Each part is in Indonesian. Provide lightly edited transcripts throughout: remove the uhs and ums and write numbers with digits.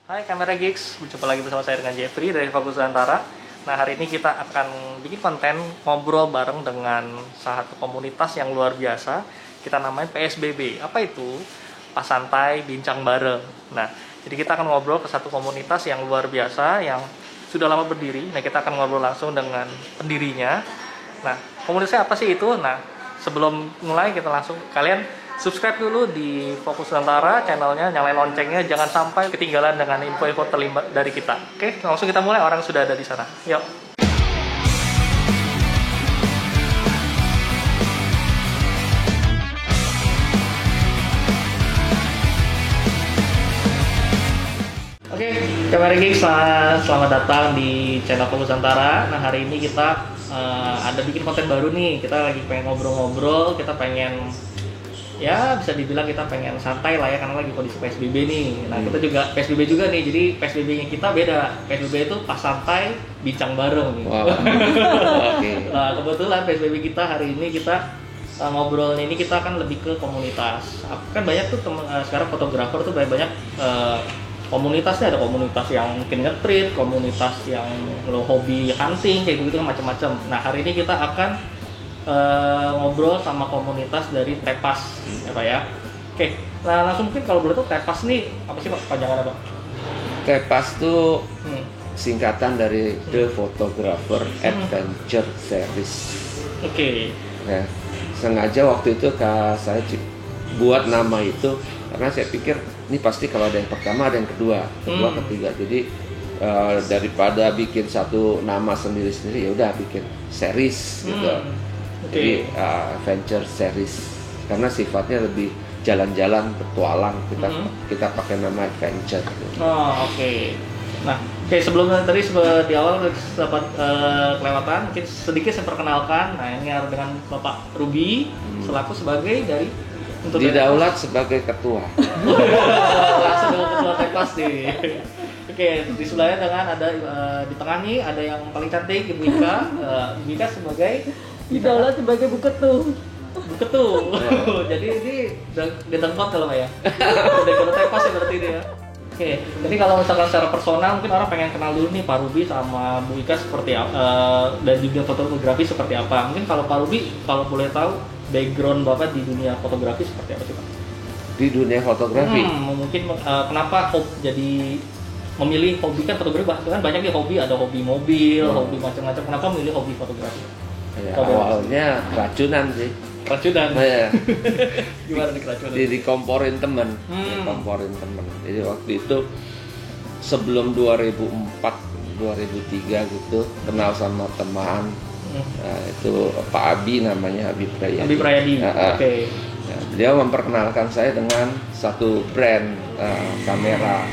Hai Kamera Geeks, berjumpa lagi bersama saya dengan Jeffrey dari Fokus Nusantara. Nah, hari ini kita akan bikin konten ngobrol bareng dengan salah satu komunitas yang luar biasa. Kita namain PSBB. Apa itu? Pas Santai Bincang Bareng. Nah, jadi kita akan ngobrol ke satu komunitas yang luar biasa yang sudah lama berdiri. Nah, kita akan ngobrol langsung dengan pendirinya. Nah, komunitasnya apa sih itu? Nah, sebelum mulai kita langsung kalian subscribe dulu di Fokus Nusantara channelnya, nyalain loncengnya, jangan sampai ketinggalan dengan info-info terlibat dari kita. Oke, langsung kita mulai, orang sudah ada di sana. Yuk. Oke, Kamera Geeks, selamat datang di channel Fokus Nusantara. Nah, hari ini kita ada bikin konten baru nih. Kita lagi pengen ngobrol-ngobrol, kita pengen ya bisa dibilang kita pengen santai lah ya, karena lagi kondisi PSBB nih. Nah, kita juga PSBB juga nih, jadi PSBB-nya kita beda. PSBB itu pas santai bincang bareng. Wow. Okay. Nah, kebetulan PSBB kita hari ini kita ngobrolnya ini kita akan lebih ke komunitas. Kan banyak tuh sekarang fotografer tuh banyak komunitasnya, ada komunitas yang mungkin nge-treat, komunitas yang lo hobi hunting kayak gitu macam-macam. Nah, hari ini kita akan ngobrol sama komunitas dari Tepas ya Pak ya. Oke, nah langsung mungkin kalau boleh tuh Tepas nih apa sih Pak panjangannya Pak? Tepas tuh singkatan dari The Photographer Adventure Series. Oke. Ya, sengaja waktu itu saya buat nama itu karena saya pikir ini pasti kalau ada yang pertama ada yang kedua, ketiga. Jadi daripada bikin satu nama sendiri-sendiri ya udah bikin series gitu. Jadi adventure series karena sifatnya lebih jalan-jalan bertualang, kita pakai nama adventure. Oh oke. Nah sebelumnya tadi di awal sempat kelewatan, mungkin sedikit saya perkenalkan. Nah ini dengan Bapak Ruby selaku sebagai dari didaulat sebagai ketua. Langsung dengan ketua Tepas nih. Oke, di sebelahnya dengan ada di tengah nih ada yang paling cantik Ibu Ika. Ibu Ika sebagai didaulat sebagai buketu. Buketu. Jadi ini ditengkot kalau ya. Udah kalau Tepas ya berarti ini ya. Oke, jadi kalau misalkan secara personal mungkin orang pengen kenal dulu nih Pak Ruby sama Bu Ika seperti apa, dan juga fotografi seperti apa. Mungkin kalau Pak Ruby kalau boleh tahu background Bapak di dunia fotografi seperti apa sih Pak? Di dunia fotografi? Mungkin kenapa jadi memilih hobi, kan fotografi kan banyak nih hobi, ada hobi mobil, hobi macam-macam. Kenapa memilih hobi fotografi? Ya, awalnya keracunan sih. Keracunan? Nah, ya. Gimana nih keracunan? Dikomporin temen. Jadi waktu itu sebelum 2004, 2003 gitu kenal sama teman. Nah, itu Pak Abi namanya, Abi Prayadi. Abi Prayadi. Oke. Nah, beliau memperkenalkan saya dengan satu brand kamera.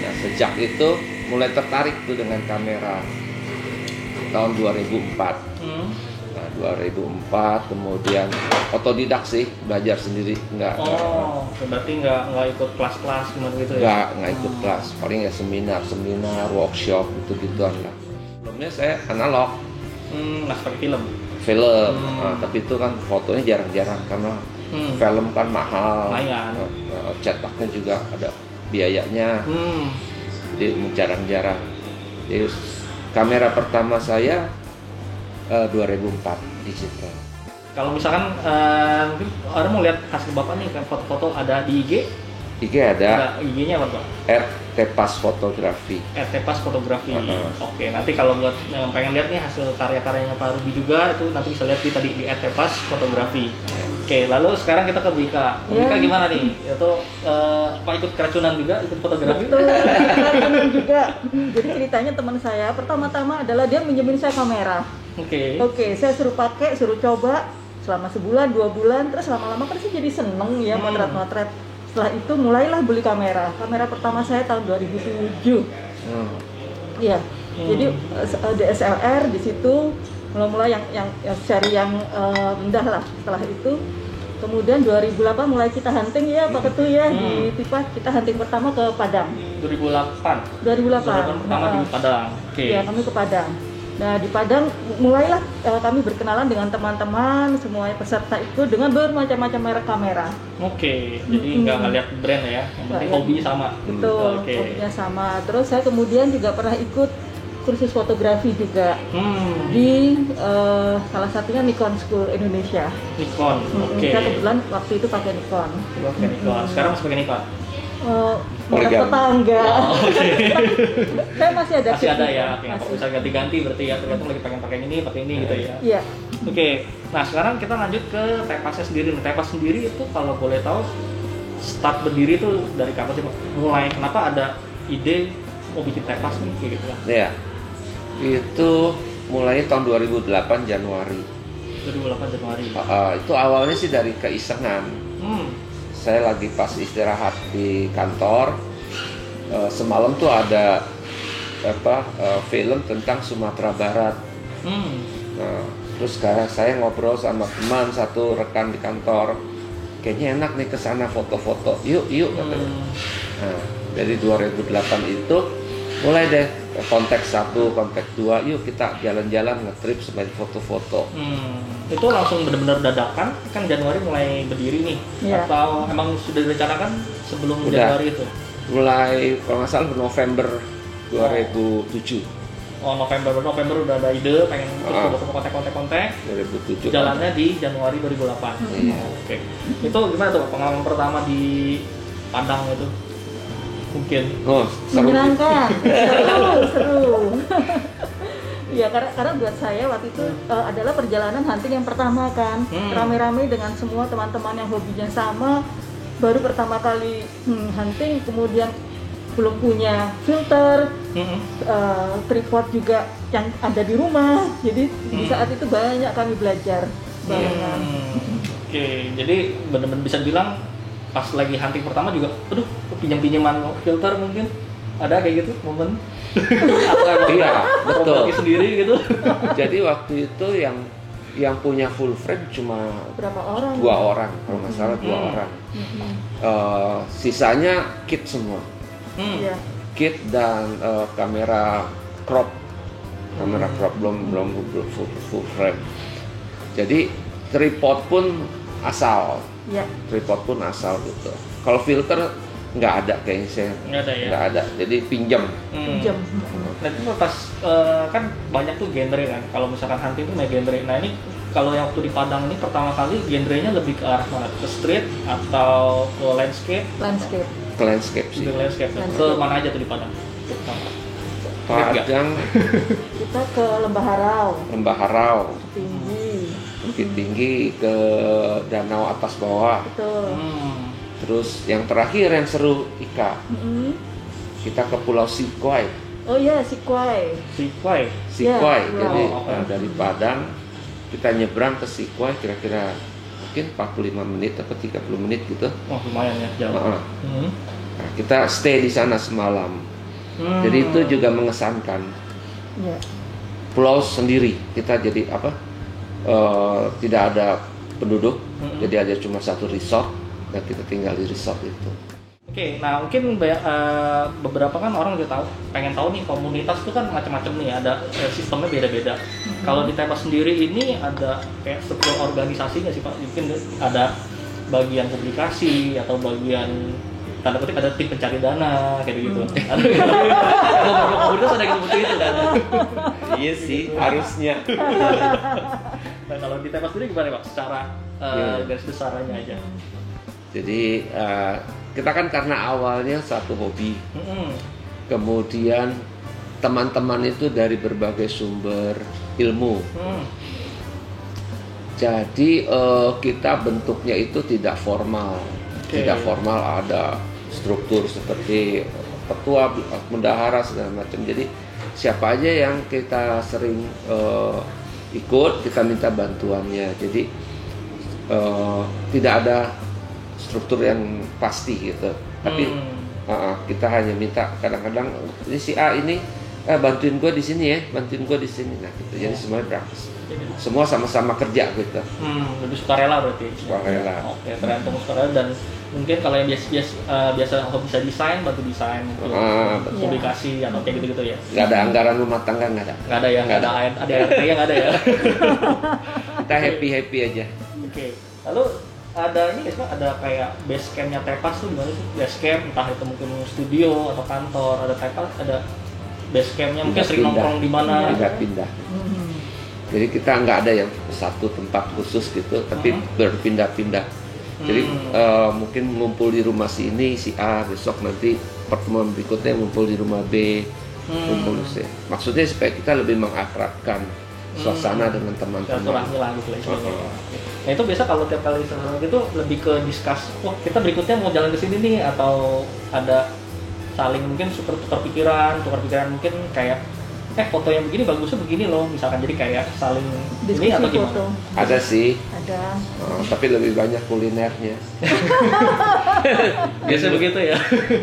Nah, sejak itu mulai tertarik tuh dengan kamera tahun 2004. Nah, 2004 kemudian otodidak sih, belajar sendiri, berarti nggak ikut kelas-kelas gimana gitu ya? Nggak ikut kelas, paling ya seminar, workshop gitu-gituan lah. Sebelumnya saya analog. Nggak seperti film. Nah, tapi itu kan fotonya jarang-jarang karena film kan mahal. Cetaknya juga ada biayanya. Jadi jarang-jarang. Jadi kamera pertama saya 2004 digital. Kalau misalkan mungkin orang mau lihat hasil Bapak nih kan foto-foto ada di IG? IG ada. IG-nya apa Pak? Tepas Fotografi. Tepas Fotografi. Oke, nanti kalau buat yang pengen lihat nih hasil karya-karyanya Pak Ruby juga itu nanti bisa lihat di Tepas Fotografi. Oke, lalu sekarang kita ke Bika. Bika gimana nih? Itu Pak ikut keracunan juga, ikut fotografi? Betul, keracunan juga. Jadi ceritanya teman saya pertama-tama adalah dia minjemin saya kamera. Oke, saya suruh pakai, suruh coba selama sebulan, 2 bulan, terus lama-lama kan saya jadi seneng ya motret-motret. Setelah itu mulailah beli kamera. Kamera pertama saya tahun 2007. Iya. Jadi DSLR di situ mulai yang seri yang rendah lah. Setelah itu kemudian 2008 mulai kita hunting ya Pak Ketu ya di Tipas. Kita hunting pertama ke Padang. 2008 2008 pertama di Padang. Iya, kami ke Padang. Nah di Padang mulailah kami berkenalan dengan teman-teman semuanya peserta itu dengan bermacam-macam merek kamera. Oke, jadi nggak ngeliat brand ya, yang penting hobi sama. Betul, hobinya sama. Terus saya kemudian juga pernah ikut kursus fotografi juga di salah satunya Nikon School Indonesia. Nikon, oke. Saya kebetulan waktu itu pakai Nikon. Nikon. Sekarang masih pakai Nikon? Tetangga. Saya masih ada. Masih ada ya, nggak bisa ganti-ganti berarti ya, tergantung lagi pakai ini gitu ya. Iya. Oke, nah sekarang kita lanjut ke Tepasnya sendiri. Tepas sendiri itu kalau boleh tahu start berdiri itu dari kapan sih Pak? Mulai kenapa ada ide mau bikin Tepas nih kayak gitu kan? Iya. Itu mulai tahun 2008 Januari. 2008 Januari. Itu awalnya sih dari keisengan. Saya lagi pas istirahat di kantor, semalam tuh ada film tentang Sumatera Barat. Nah, terus sekarang saya ngobrol sama teman satu rekan di kantor, kayaknya enak nih kesana foto-foto. Yuk katanya. Nah, dari 2008 itu mulai deh kontak 1, kontak 2, yuk kita jalan-jalan nge-trip sambil foto-foto. Itu langsung benar-benar dadakan kan Januari mulai berdiri nih? Atau emang sudah direncanakan sebelum Januari itu? Mulai kalau nggak salah November 2007. Oh November udah ada ide pengen kontak 2007. Jalannya di Januari 2008. Oke. Itu gimana tuh pengalaman pertama di Padang itu? Mungkin menyenangkan, seru. Ya karena buat saya waktu itu adalah perjalanan hunting yang pertama kan, rame-rame dengan semua teman-teman yang hobinya sama, baru pertama kali hunting, kemudian belum punya filter, tripod juga yang ada di rumah, jadi di saat itu banyak kami belajar barengan. Oke, jadi benar-benar bisa bilang pas lagi hunting pertama juga, aduh pinjam-pinjaman filter mungkin ada kayak gitu momen. Iya, betul. Bagi sendiri gitu. Jadi waktu itu yang punya full frame cuma berapa orang? 2 orang, kalau nggak salah 2 orang. Sisanya kit semua. Kit dan kamera crop, belum full frame. Jadi tripod pun asal. Tripod pun asal gitu. Kalau filter nggak ada kayaknya saya. Nggak ada. Jadi pinjam. Nah itu pas kan banyak tuh genre kan. Kalau misalkan hunting tuh genre. Nah ini kalau yang waktu di Padang ini pertama kali genrenya lebih ke arah mana? Ke street atau ke landscape? Ke landscape sih. Ke landscape. Ke mana aja tuh di Padang? Padang. Kita ke Lembah Harau. Bukit Tinggi ke danau atas bawah. Betul. Terus yang terakhir yang seru Ika, kita ke Pulau Sikwai. Oh iya, Sikwai. Jadi dari Padang kita nyebrang ke Sikwai kira-kira mungkin 45 menit atau 30 menit gitu. Oh lumayan ya jauh. Nah, kita stay di sana semalam. Jadi itu juga mengesankan. Pulau sendiri, kita jadi tidak ada penduduk, jadi ada cuma satu resort dan kita tinggal di resort itu. Oke, nah mungkin beberapa kan orang juga pengen tahu nih komunitas itu kan macam-macam nih, ada sistemnya beda-beda. Kalau di Tepas sendiri ini ada kayak struktur organisasi nggak sih Pak? Mungkin ada bagian publikasi atau bagian tanda kutip ada tim pencari dana kayak gitu. Kalau komunitas ada yang seperti itu kan? Iya sih, harusnya. Nah kalau di Tepas sendiri gimana Pak? Secara garis besarnya aja. Jadi kita kan karena awalnya satu hobi, kemudian teman-teman itu dari berbagai sumber ilmu. Jadi kita bentuknya itu tidak formal, tidak formal, ada struktur seperti ketua, bendahara segala macam. Jadi siapa aja yang kita sering ikut, kita minta bantuannya. Jadi tidak ada struktur yang pasti gitu. Tapi kita hanya minta, kadang-kadang ini si A ini bantuin gue di sini ya, bantuin gue di sini. Nah gitu. Jadi semuanya praktis. Semua sama-sama kerja gitu. Lebih sukarela berarti. Sukarela. Oke, tergantung sukarela. Dan mungkin kalau yang biasa bisa desain, bantu desain, publikasi atau kayak gitu-gitu ya. Nggak ada anggaran rumah tangga, nggak ada. Nggak ada ya, nggak ada ART ya, nggak ada ya. Kita happy aja. Oke. Lalu ada ini guys, ada kayak base campnya Tepas tuh gimana sih? Base camp entah itu mungkin studio atau kantor, ada Tepas, ada base campnya mungkin sering nongkrong di mana? Pindah-pindah. Jadi kita nggak ada yang satu tempat khusus gitu, tapi berpindah-pindah. Jadi mungkin ngumpul di rumah si ini, si A, besok nanti pertemuan berikutnya ngumpul di rumah B, ngumpul di C. Maksudnya supaya kita lebih mengakrabkan suasana dengan teman-teman. Silaturahmi lah gitu lah. Nah itu biasa kalau tiap kali sekarang gitu lebih ke discuss, wah kita berikutnya mau jalan ke sini nih, atau ada saling mungkin tukar pikiran mungkin kayak foto yang begini bagusnya begini loh misalkan, jadi kayak saling diskusi ini atau gimana? Foto. Ada sih. Ada. Tapi lebih banyak kulinernya. Biasa begitu ya.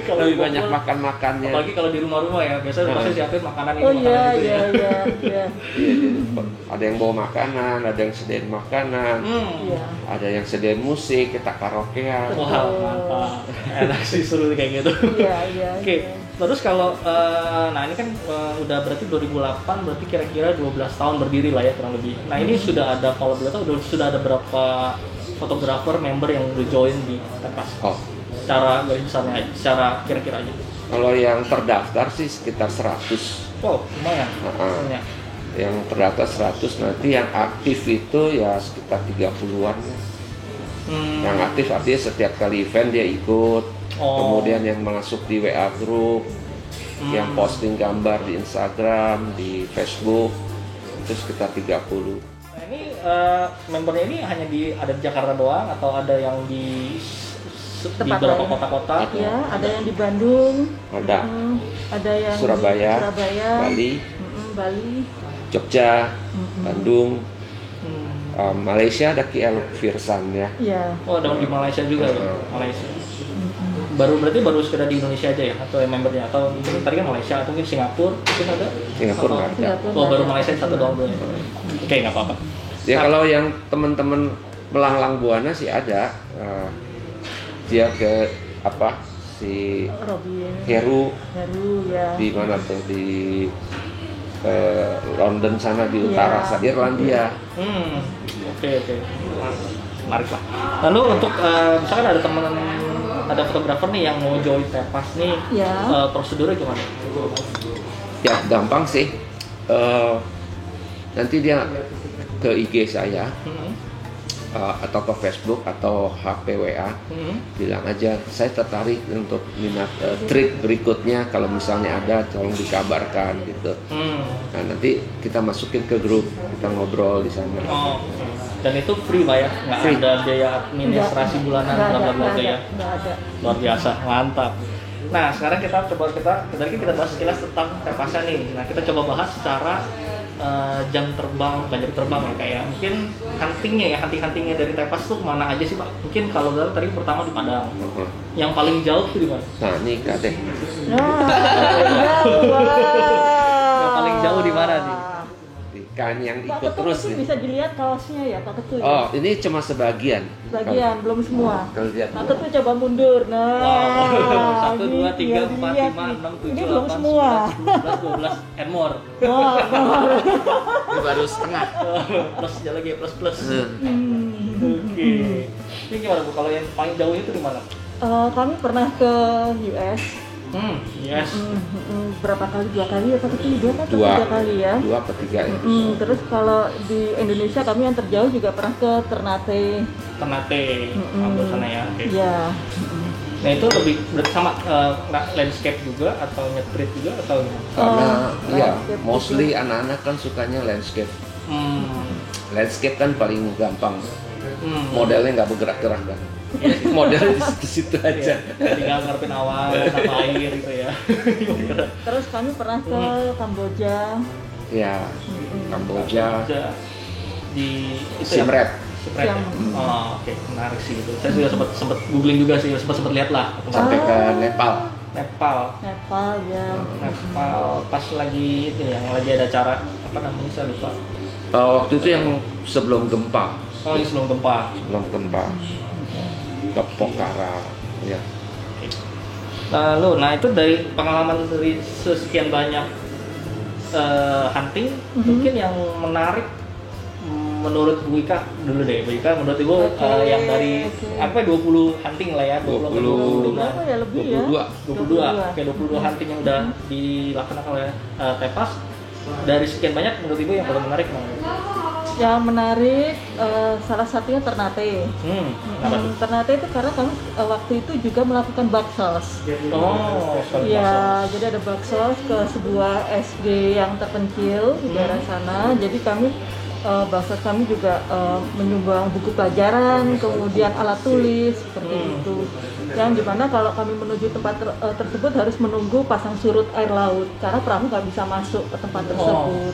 Kalau lebih banyak makan-makannya. Apalagi kalau di rumah-rumah ya, biasanya pasti siapin makanan ini, makanan itu ya. Iya. Iya, jadi ada yang bawa makanan, ada yang sediain makanan, ada yang sediain musik, kita karaokean. Wah, mantap. Enak sih, seru kayak gitu. Iya. Oke. Terus kalau nah ini kan udah berarti 2008, berarti kira-kira 12 tahun berdiri lah ya kurang lebih. Nah ini sudah ada, kalau boleh tahu sudah ada berapa fotografer member yang udah join di Tepas? Secara garis besarnya aja, secara kira-kira aja. Kalau yang terdaftar sih sekitar 100. Wow, lumayan. Yang terdaftar 100, nanti yang aktif itu ya sekitar 30-an. Yang aktif artinya setiap kali event dia ikut. Kemudian yang masuk di WA group, yang posting gambar di Instagram, di Facebook, itu sekitar 30. Nah ini membernya ini hanya ada di Jakarta doang atau ada yang di beberapa kota-kota? Ya, ada yang di Bandung, ada yang Surabaya, Bali, Jogja, Bandung, Malaysia ada KL Firsan ya. Oh, ada di Malaysia juga ya? Malaysia. Baru sekedar di Indonesia aja ya, atau yang membernya, atau mungkin tadi kan Malaysia atau mungkin Singapura mungkin ada? Singapura nggak ada. Baru Malaysia satu doang dulu. Oke, nggak apa-apa. Ya kalau yang teman-teman melanglang buana sih ada. Dia ke si Heru ya. Di mana tuh di London sana di utara Irlandia. Oke. Menarik lah. Lalu untuk misalkan ada fotografer nih yang mau join Tepas nih, prosedurnya gimana? Ya gampang sih. Nanti dia ke IG saya atau ke Facebook atau HP WA, bilang aja saya tertarik untuk minat trip berikutnya, kalau misalnya ada tolong dikabarkan gitu. Nah nanti kita masukin ke grup, kita ngobrol di sana. Dan itu free Pak ya? Nggak ada biaya administrasi bulanan bla ya? Nggak ada. Luar biasa, mantap. Nah sekarang kita bahas sekilas tentang Tepasnya nih. Nah kita coba bahas secara jam terbang ya, kayak mungkin huntingnya dari Tepas tuh mana aja sih Pak? Mungkin kalau tadi pertama di Padang, yang paling jauh tuh di mana? Nah ini Kak deh. Yang paling jauh di mana nih? Kan yang ikut Pak terus nih. Bisa dilihat kaosnya ya Pak Ketu. Ini cuma sebagian. Belum semua. Kalau lihat Pak Ketu coba mundur. Nah. 1, 2, 3, 4, 5, 6, 7, ini belum semua. 11, 12, and more. Ini baru setengah. Plus aja lagi, plus. Oke. Ini gimana Bu? Kalau yang paling jauh itu di mana? Kami pernah ke US. Yes. Berapa kali? 2 kali ya Pak Ketu? 2 kali ya? 2 atau 3 ya. Terus kalau di Indonesia kami yang terjauh juga pernah ke Ternate. Ambil sana ya. Okay. Iya. Nah itu lebih sama landscape juga atau nyetrit juga atau karena mostly anak-anak kan sukanya landscape. Landscape kan paling gampang. Modelnya nggak bergerak-gerak kan. Model di situ aja. Tinggal ngarepin awan sama air gitu ya. Terus kami pernah ke Kamboja. Ya, Kamboja. Di Siem Reap. Oke, menarik sih itu. Saya juga sempat googling juga sih, sempat lihat lah. Sampai ke Nepal. Nepal. Nepal ya. Nepal pas lagi itu yang lagi ada acara apa namanya saya lupa. Waktu itu yang sebelum gempa. Oh, ini sebelum gempa. Sebelum gempa. Ke Pokhara. Ya. Lalu, nah itu dari pengalaman dari sekian banyak hunting, mungkin yang menarik menurut Bu Ika dulu deh. Bu Ika menurut Ibu yang dari apa 20 hunting lah ya, 20 berapa ya lebih ya? 22. Oke, 22 hunting yang udah dilaksanakan oleh Tepas. Dari sekian banyak menurut Ibu yang paling menarik mana? Yang menarik salah satunya Ternate. Ternate itu karena kami waktu itu juga melakukan baksos. Oh, ya, jadi ada baksos ke sebuah SD yang terpencil di daerah sana. Jadi kami baksos kami juga menyumbang buku pelajaran, kemudian alat tulis seperti itu. Yang dimana kalau kami menuju tempat tersebut harus menunggu pasang surut air laut karena perahu nggak bisa masuk ke tempat tersebut.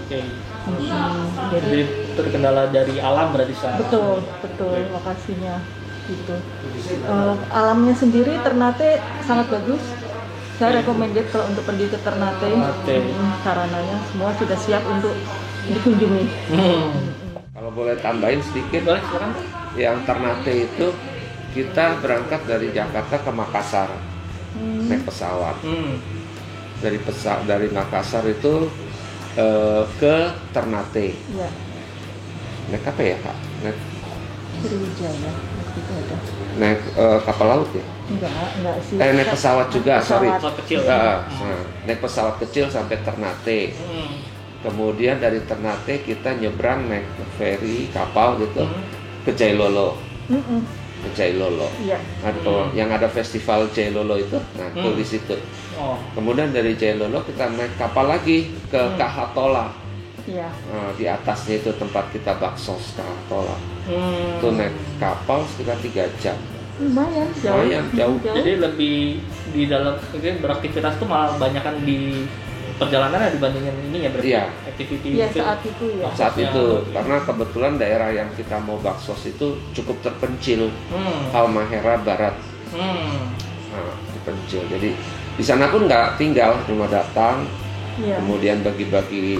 Jadi terkendala dari alam berarti saya. Betul lokasinya gitu. Alamnya sendiri Ternate sangat bagus. Saya recommended kalau untuk pergi ke Ternate. Sarananya semua sudah siap untuk dikunjungi. Kalau boleh tambahin sedikit, boleh silakan. Yang Ternate itu kita berangkat dari Jakarta ke Makassar naik pesawat. Dari Makassar itu ke Ternate. Iya. Naik apa ya Kak? Naik Sriwijaya waktu itu ada. Naik kapal laut ya? Enggak sih. Naik pesawat juga, sorry. Pesawat kecil. Naik pesawat kecil sampai Ternate. Kemudian dari Ternate kita nyebrang naik ferry kapal gitu ke Jailolo. Ke Jailolo. Iya. Yang ada festival Jailolo itu, nah itu di situ. Kemudian dari Jailolo kita naik kapal lagi ke Kahatola. Iya. Di atasnya itu tempat kita baksos Kahatola. Itu naik kapal sekitar 3 jam. Lumayan jauh. Jadi lebih di dalam mungkin beraktivitas tuh malah banyakan di perjalanan dibandingin ini ya berarti activity ya saat itu ya. Saat itu karena kebetulan daerah yang kita mau baksos itu cukup terpencil, Halmahera Barat, terpencil. Jadi di sana pun nggak tinggal, cuma datang, kemudian bagi-bagi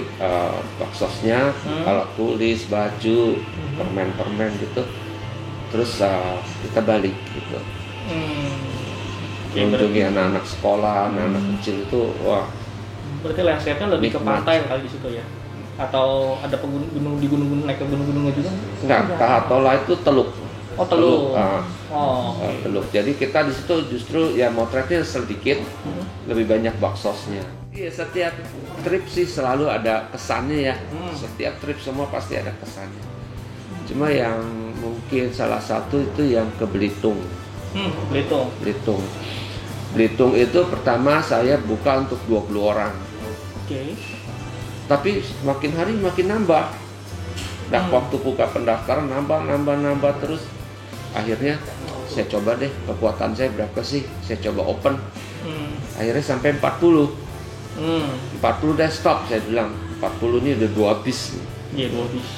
baksosnya, alat tulis, baju, permen-permen gitu, terus kita balik gitu. Mengunjungi anak-anak sekolah, anak-anak kecil itu, wah. Berarti landscape-nya lebih ke pantai kali di situ ya? Atau ada gunung di gunung-gunung, naik ke gunung-gunungnya juga? Enggak, Kahatola itu teluk. Teluk. Teluk. Jadi kita di situ justru ya motretnya sedikit, lebih banyak baksosnya. Iya, setiap trip sih selalu ada kesannya ya. Setiap trip semua pasti ada kesannya. Cuma yang mungkin salah satu itu yang ke Belitung. Belitung itu pertama saya buka untuk 20 orang. Tapi makin hari makin nambah. Nah, waktu buka pendaftaran nambah terus. Akhirnya saya coba deh, kekuatan saya berapa sih? Saya coba open. Akhirnya sampai 40. 40 deh stop, saya bilang. 40 ini udah 2 bis. Iya, 2 bis.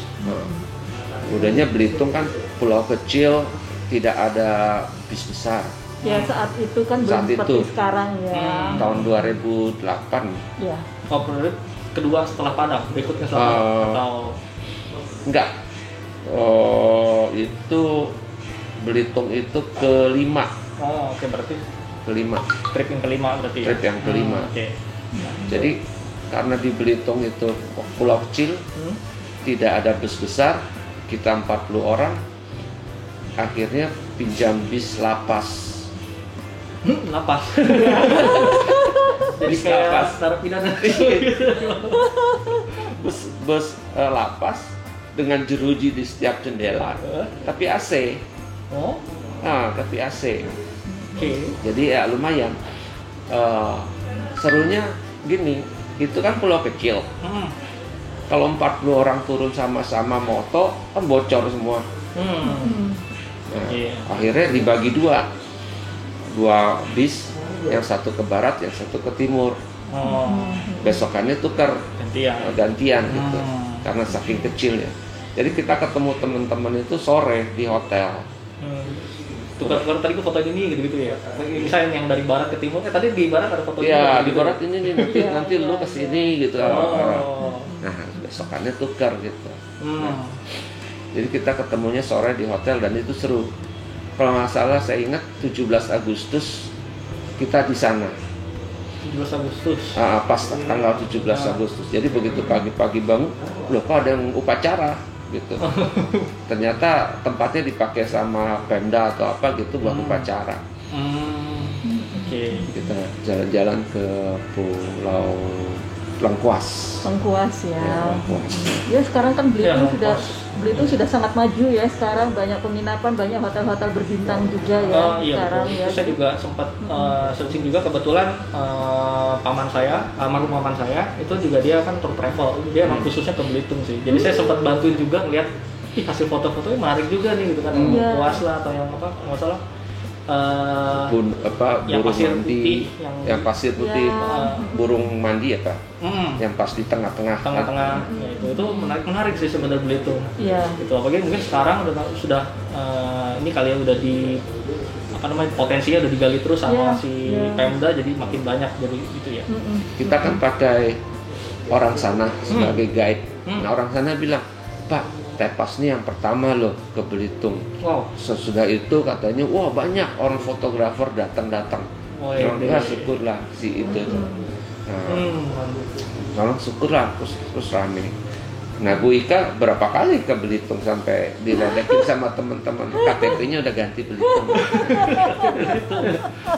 Udahnya Belitung kan pulau kecil, tidak ada bis besar. Ya saat itu kan belum seperti sekarang ya. Tahun 2008. Ya. Periode kedua setelah Padang, berikutnya setelah Padang atau enggak? Itu Belitung itu kelima. Oke, berarti kelima. Trip yang kelima berarti. Trip yang kelima. Jadi karena di Belitung itu pulau kecil, tidak ada bus besar, kita 40 orang, akhirnya pinjam bis lapas. Lapas. Jadi kayak narapidana. Bus lapas dengan jeruji di setiap jendela, tapi AC. Tapi AC. Jadi ya lumayan. Serunya gini, itu kan pulau kecil. Kalau 40 orang turun sama-sama moto, kan bocor semua. Akhirnya dibagi dua bis, yang satu ke barat, yang satu ke timur. Besokannya tukar gantian gitu, karena saking kecilnya. Jadi kita ketemu teman-teman itu sore di hotel. tukar-tukar tadi gue foto ini gitu-gitu ya. Misalnya yang dari barat ke timur, tadi di barat ada foto Iya, di gitu. barat ini nih nanti lu kesini gitu. Oh. Nah, besokannya tukar gitu. Nah, jadi kita ketemunya sore di hotel dan itu seru. Kalau nggak salah saya ingat 17 Agustus kita di sana. 17 Agustus. Pas tanggal 17 Agustus. Jadi begitu pagi-pagi bangun, loh kok ada yang upacara gitu. Ternyata tempatnya dipakai sama Pemda atau apa gitu buat upacara. Oke. Kita jalan-jalan ke Pulau Lengkuas. Lengkuas ya. Lengkuas. Ya sekarang kan Lengkuas. Belitung sudah sangat maju ya sekarang, banyak penginapan, banyak hotel-hotel berbintang juga ya sekarang betul. ya. Saya juga sempat searching juga, kebetulan paman saya, almarhum paman saya itu juga dia kan tour travel, dia emang khususnya ke Belitung sih. Jadi saya sempat bantuin juga ngeliat hasil foto-fotonya menarik juga nih gitu kan, puas lah atau yang apa nggak salah. Yang burung pasir mandi, putih, yang pasir putih, burung mandi ya Pak, yang pas di tengah-tengah. Ya, itu menarik sih sebenarnya Belitung. Iya. Gitu, apalagi mungkin sekarang sudah ini kali ya udah di potensinya udah digali terus sama si Pemda, jadi makin banyak jadi gitu ya. Kita kan pakai orang sana sebagai guide. Nah orang sana bilang, Pak, Tepas nih yang pertama loh ke Belitung. Wow. Sesudah itu katanya, wah banyak orang fotografer datang. Ya syukurlah si itu. Nah, syukurlah terus rame. Nah Bu Ika berapa kali ke Belitung sampai diledekin sama teman-teman, KTP-nya udah ganti Belitung.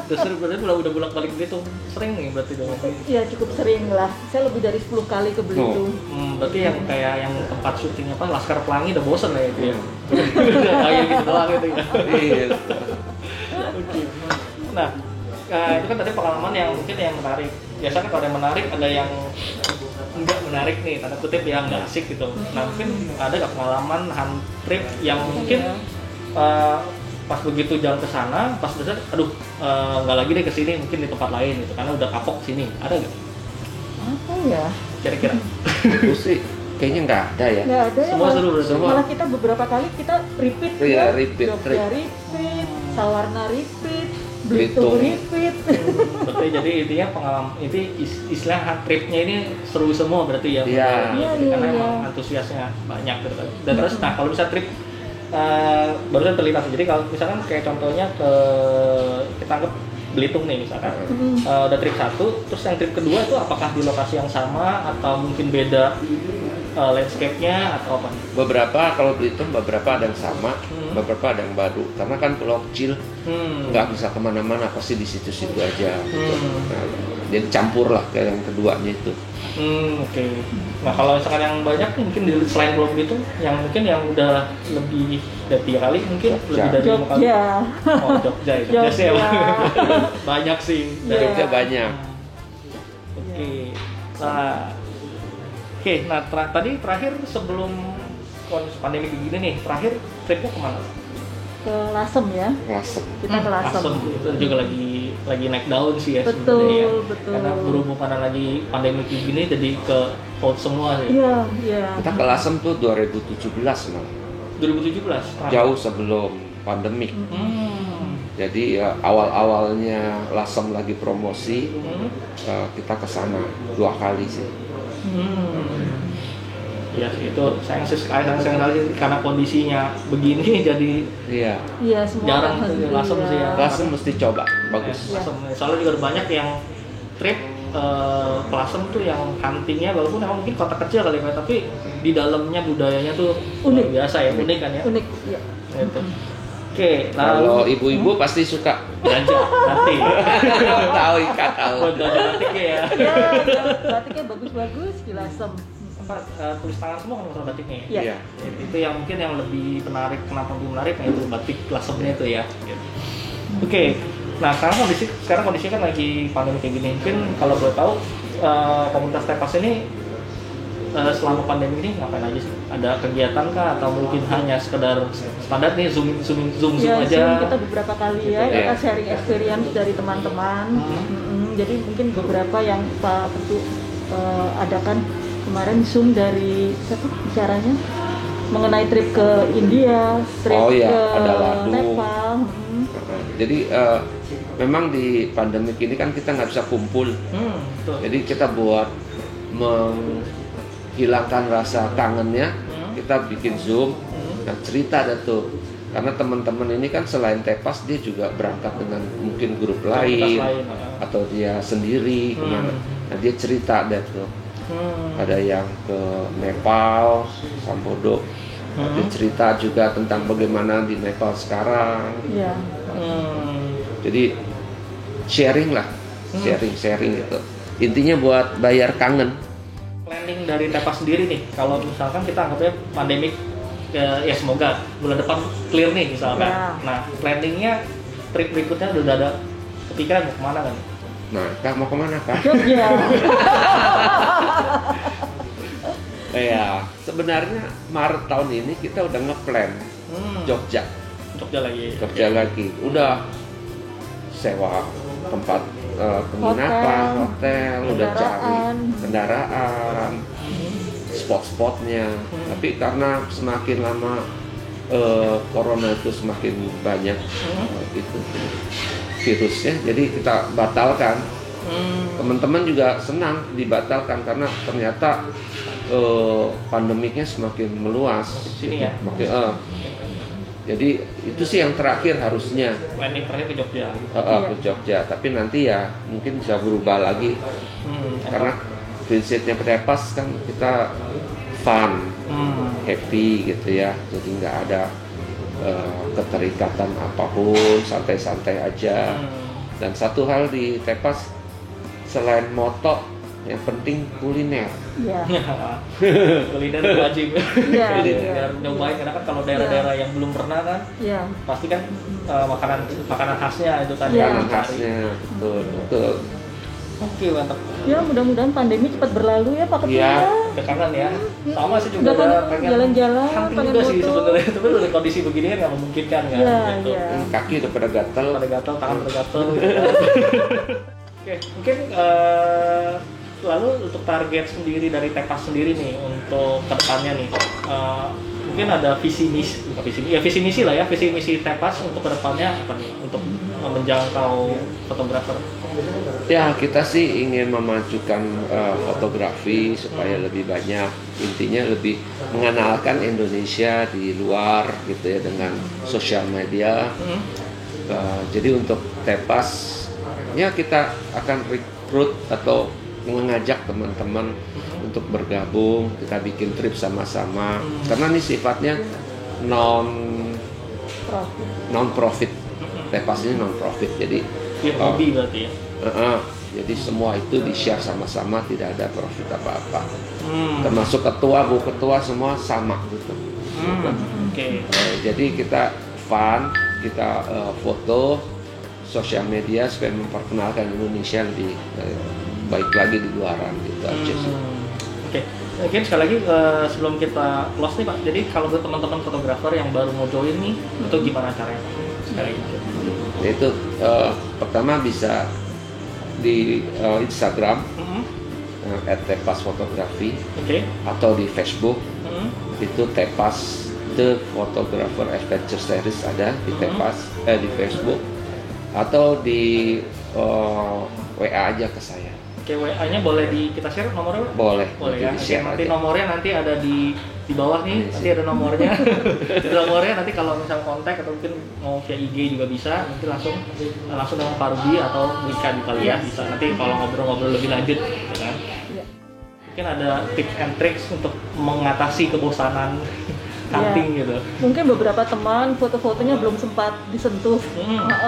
Terus berarti udah bolak-balik Belitung sering nih berarti dong? Iya cukup sering lah. Saya lebih dari 10 kali ke Belitung. Berarti yang kayak yang tempat syuting apa Laskar Pelangi udah bosen lah itu ya. Udah kayak gitu doang gitu ya. Iya. Oke. Nah, itu kan tadi pengalaman yang mungkin yang menarik. Biasanya kalau yang menarik ada yang enggak menarik nih, tanda kutip yang enggak asik gitu. Nah mungkin ada nggak pengalaman hand trip yang mungkin pas begitu jalan ke sana, pas besar, aduh nggak lagi deh kesini, mungkin di tempat lain gitu, karena udah kapok sini. Ada nggak? Apa ya? Kira-kira? Aku sih kayaknya nggak ada ya. Nggak ada ya. Semua seru berarti. Malah kita beberapa kali kita repeat Iya, ya. repeat. Jogja repeat, Sawarna repeat, Belitung. Belitung repeat. Berarti jadi intinya pengalaman itu istilah hand tripnya ini seru semua berarti ya. Iya. Karena emang antusiasnya banyak gitu kan. Dan terus nah kalau bisa trip barusan terlintas. Jadi kalau misalkan kayak contohnya kita anggap Belitung nih misalkan. Udah trip 1, terus yang trip kedua itu apakah di lokasi yang sama atau mungkin beda landscape-nya atau apa? Beberapa kalau Belitung beberapa ada yang sama, beberapa ada yang baru. Karena kan pulau kecil, nggak bisa kemana-mana, pasti di situ-situ aja. Gitu. Nah, jadi campur lah kayak yang keduanya itu. Oke. Nah kalau misalkan yang banyak mungkin di selain pulau Belitung, yang mungkin yang udah lebih dari 3 kali mungkin lebih dari 5 kali. Oh Jogja ya. Jogja sih banyak sih. Jogja banyak. Oke. Nah tadi terakhir sebelum pandemi begini nih, terakhir tripnya kemana? Ke Lasem ya. Lasem. Kita ke Lasem. Itu juga lagi naik daun sih ya. Betul. Karena berhubung karena lagi pandemi begini jadi ke laut semua sih. Iya. Kita ke Lasem tuh 2017 malah. 2017. Jauh sebelum pandemik. Jadi ya, awal-awalnya Lasem lagi promosi, kita ke sana 2 kali sih. Ya itu sayang sekali karena kondisinya begini jadi semua jarang Lasem sih ya. Lasem mesti coba, bagus. Lasem. Soalnya juga ada banyak yang trip ke Lasem tuh yang huntingnya walaupun emang mungkin kota kecil kali ya, tapi di dalamnya budayanya tuh unik biasa ya, unik kan ya. Unik, iya. Gitu. Oke, kalau ibu-ibu pasti suka belanja nanti. Tahu ikat tahu. Buat belanja batiknya ya. Iya, batiknya bagus-bagus di Lasem. Tulis tangan semua kan masalah batiknya ya? Iya. Itu yang mungkin yang lebih menarik, kenapa lebih menarik ya itu batik Lasemnya itu ya. Oke. Nah sekarang kondisinya kan lagi pandemi kayak gini. Mungkin kalau boleh tahu komunitas Tepas ini selama pandemi ini ngapain aja sih? Ada kegiatan kah atau mungkin hanya sekedar standar nih zoom ya, aja? Kita beberapa kali ya, kita sharing experience dari teman-teman. Jadi mungkin beberapa yang Pak Ketu adakan kemarin zoom dari siapa bicaranya mengenai trip ke India, trip ke ada Ladung. Nepal. Jadi memang di pandemi ini kan kita nggak bisa kumpul. Betul. Jadi kita buat menghilangkan rasa kangennya, kita bikin Zoom dan cerita ada tuh. Karena teman-teman ini kan selain Tepas dia juga berangkat dengan mungkin grup lain atau dia sendiri kemana. Nah dia cerita deh tuh. Ada yang ke Nepal, Sambodo. Dia cerita juga tentang bagaimana di Nepal sekarang. Iya. Jadi sharing lah, sharing itu. Intinya buat bayar kangen. Planning dari Tepas sendiri nih, kalau misalkan kita anggapnya pandemik, ya semoga bulan depan clear nih misalkan. Ya. Nah, planningnya trip berikutnya udah ada kepikiran mau kemana kan? Nah, Kak mau kemana Kak? Jogja. Ya, sebenarnya Maret tahun ini kita udah ngeplan Jogja. Jogja lagi. Jogja lagi. Udah sewa tempat penginapan, hotel, udah cari kendaraan, spot-spotnya. Tapi karena semakin lama corona itu semakin banyak itu virusnya, jadi kita batalkan. Teman-teman juga senang dibatalkan karena ternyata pandemiknya semakin meluas. Sini ya. Jadi itu sih yang terakhir harusnya. Planning terakhir ke Jogja. Ke Jogja, tapi nanti ya mungkin bisa berubah lagi. Karena prinsipnya Tepas kan kita fun, happy gitu ya. Jadi nggak ada keterikatan apapun, santai-santai aja. Dan satu hal di Tepas selain moto, yang penting kuliner. Iya. Kuliner itu wajib. Iya. Biar nyobain, karena kan kalau daerah-daerah yang belum pernah kan, pasti kan makanan khasnya itu kan. Makanan khasnya, betul. Oke, mantap. Ya, mudah-mudahan pandemi cepat berlalu ya Pak Ketua. Iya. Udah kangen ya. Sama sih juga pengen jalan-jalan, hunting pengen juga sih foto. sebenarnya. Tapi udah kondisi begini kan nggak memungkinkan kan. Iya, gitu. iya. Kaki udah pada gatel. Tangan pada gatel. Oke, mungkin lalu untuk target sendiri dari Tepas sendiri nih untuk kedepannya nih, mungkin ada visi misi lah ya, visi misi Tepas untuk kedepannya apa nih untuk menjangkau fotografer? Ya kita sih ingin memajukan fotografi supaya lebih banyak, intinya lebih mengenalkan Indonesia di luar gitu ya dengan sosial media. Jadi untuk Tepas ya kita akan rekrut atau mengajak teman-teman untuk bergabung, kita bikin trip sama-sama karena ini sifatnya non profit. Tepas ini non profit, jadi hobi berarti ya. Jadi semua itu di-share sama-sama, tidak ada profit apa-apa. Termasuk ketua, bu ketua semua sama gitu. Jadi kita fun, kita foto sosial media supaya memperkenalkan Indonesia lebih baik lagi di luaran gitu aja sih. Oke, mungkin sekali lagi sebelum kita close nih Pak, jadi kalau buat teman-teman fotografer yang baru mau join nih, itu gimana caranya Pak? Sekali lagi. Itu pertama bisa di Instagram @tepasfotografi, atau di Facebook itu Tepas The Photographer Adventure Series ada di Tepas di Facebook, atau di WA aja ke saya. Oke, WA-nya boleh kita share nomornya? Boleh ya. Nanti aja. nomornya nanti ada di bawah nih, nanti ada nomornya. Nomornya nanti kalau misal kontak atau mungkin mau via IG juga bisa, nanti langsung dengan Pak Rudi atau Rika di kali ya bisa. Nanti kalau ngobrol-ngobrol lebih lanjut, ya kan? Mungkin ada tips and tricks untuk mengatasi kebosanan hunting gitu. Mungkin beberapa teman foto-fotonya belum sempat disentuh,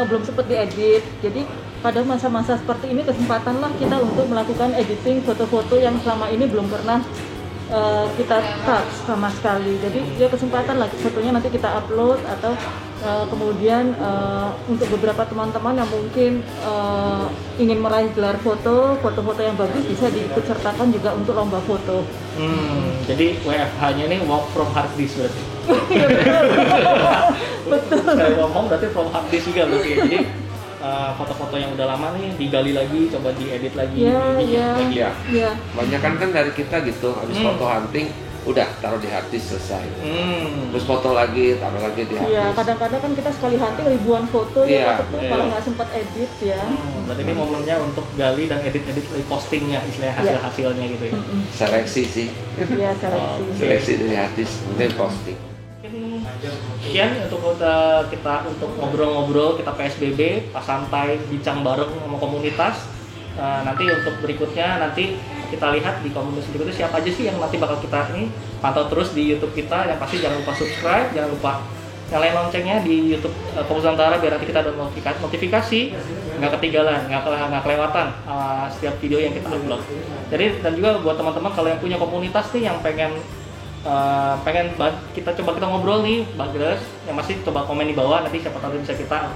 belum sempat diedit. Jadi pada masa-masa seperti ini kesempatanlah kita untuk melakukan editing foto-foto yang selama ini belum pernah kita touch sama sekali. Jadi ya kesempatan lah, fotonya nanti kita upload atau kemudian untuk beberapa teman-teman yang mungkin ingin meraih gelar foto-foto yang bagus bisa diikut sertakan juga untuk lomba foto. Jadi WFH-nya ini work from hard disk berarti. Betul. Saya ngomong berarti from hard disk juga berarti. Jadi foto-foto yang udah lama nih digali lagi, coba diedit lagi, Iya. Banyak kan dari kita gitu, habis foto hunting udah taruh di hard disk selesai. Terus foto lagi, taruh lagi di hard disk. Iya, kadang-kadang kan kita sekali hunting ribuan foto ya, kalau nggak sempat edit ya. Berarti ini momennya untuk gali dan edit-edit postingnya, istilahnya hasil-hasilnya gitu ya. Seleksi sih. Iya, seleksi. Seleksi dari hard disk, kemudian posting. Sekian untuk kita untuk ngobrol-ngobrol, kita PSBB, pas santai, bincang bareng sama komunitas. Nanti untuk berikutnya nanti kita lihat di komunitas berikutnya siapa aja sih yang nanti bakal kita ini pantau terus di YouTube kita. Yang pasti jangan lupa subscribe, jangan lupa nyalain loncengnya di YouTube Fokus Nusantara biar nanti kita ada notifikasi, nggak ketinggalan, nggak kelewatan setiap video yang kita upload. Jadi dan juga buat teman-teman kalau yang punya komunitas nih yang pengen kita ngobrol nih, Bagres, yang masih coba komen di bawah, nanti siapa tahu bisa kita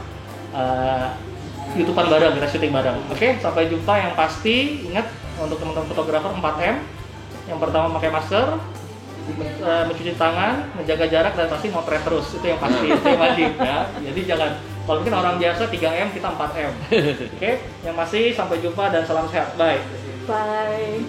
YouTubean bareng, kita syuting bareng. Oke, sampai jumpa. Yang pasti ingat untuk teman-teman fotografer 4M. Yang pertama pakai masker, mencuci tangan, menjaga jarak, dan pasti motret terus. Itu yang pasti, itu yang wajib ya. Jadi jangan, kalau mungkin orang biasa 3M, kita 4M. Oke, yang masih sampai jumpa dan salam sehat. Bye. Bye.